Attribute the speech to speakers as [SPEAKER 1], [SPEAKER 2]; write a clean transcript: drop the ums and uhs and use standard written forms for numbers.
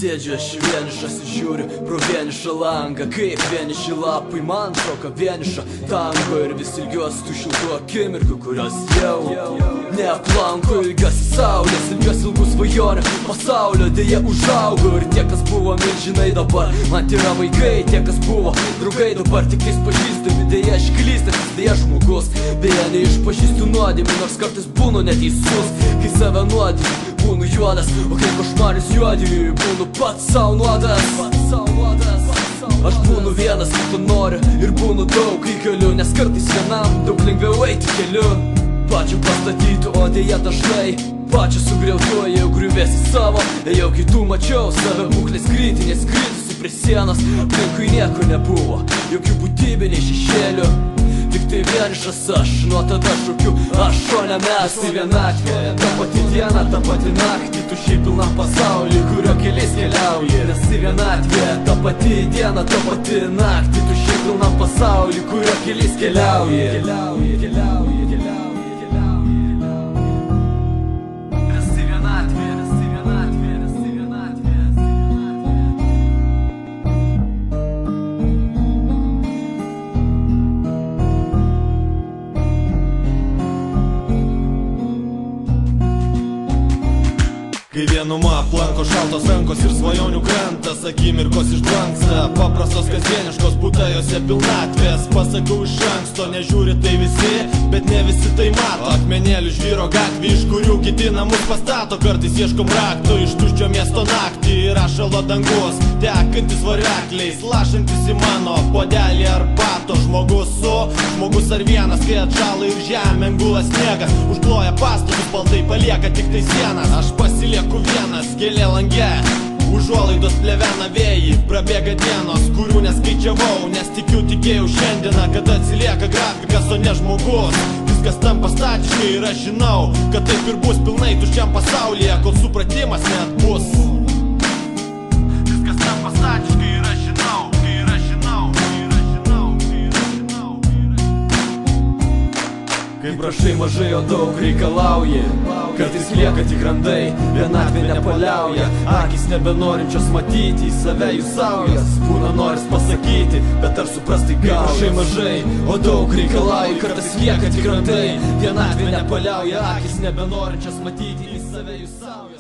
[SPEAKER 1] Sėdžiu aš vienišas ir žiūriu pro vienišą langą, kaip vieniši lapai man šoka vienišą tango. Ir vis ilgiuosi tų šiltų akimirkų, kurios jau neaplanko. Ilgiuosi saulės, ilgiuosi ilgų svajonių pasaulio. Deja užaugo ir tie, kas buvo milžinai, dabar man yra vaikai. Tie, kas buvo draugai, dabar tik tais pažįstami. Deja aš klystantis, deja žmogus, beje neišpažįstu nuodėmių, nors kartais būnu neteisus. Kai save nuodėmiu, būnu juodas, o kai košmaris juodėjų, būnu pats savo nuodas. Aš būnu vienas, kai to noriu, ir būnu daug, kai galiu, nes kartais vienam daug lengviau eiti keliu. Pačiu pastatytų, o dėja dažnai pačiu sugriautuoju, griuvėsi savo. Ėjau kitų mačiau, save būklės kritinės, kritusi prie sienos. Aplinkui nieko nebuvo, jokių būtybių, nei šešėlių. Tik tai vienišas aš, nuo tada šaukiu aš, o ne mes. Tai vienatvė, ta pati diena, ta pati naktį, tu šiaip pilnam pasaulį, kurio keliais keliauji. Nes tai vienatvė, ta pati diena, ta pati naktį, tu šiaip pilnam pasaulį, kurio keliais keliauji.
[SPEAKER 2] Kai vienuma aplanko šaltos rankos ir svajonių krantas, akimirkos išblanksta, paprastos kasdieniškos būta jose pilnatvės. Pasakau iš anksto, nežiūri tai visi, bet ne visi tai mato. Akmenėlių žvyro gatvį, iš kurių kiti namus pastato. Kartais ieškom rakto iš tuščio miesto naktį ir ašalo dangus, tekantis varvekliais, lašantis į mano puodelį arbato. Žmogus ar vienas, kai atšala ir žemė gula sniegas, užkloja pastatus, baltai palieka tik tai sienas. Aš pasilieku vienas, gėlė lange, užuolaidos plevena vėjai. Prabėga dienos, kurių neskaičiavau, nes tikėjau šiandieną, kad atsilieka grafikas, o ne žmogus. Viskas tampa statiškai ir aš žinau, kad taip ir bus pilnai tuščiam pasaulyje, kol supratimas net bus. Viskas tampa statiškai ir aš žinau,
[SPEAKER 1] Kai prašai mažai, o daug reikalauji, kartais lieka tik randai, vienatvė nepaliauja. Akis nebenorinčios matyti, į save jų saujas, būna noris pasakyti, bet ar suprastai gal. Prašai mažai, o daug reikalauji, kartais lieka tik randai, vienatvė nepaliauja. Akis nebenorinčios matyti, į save jų saujas.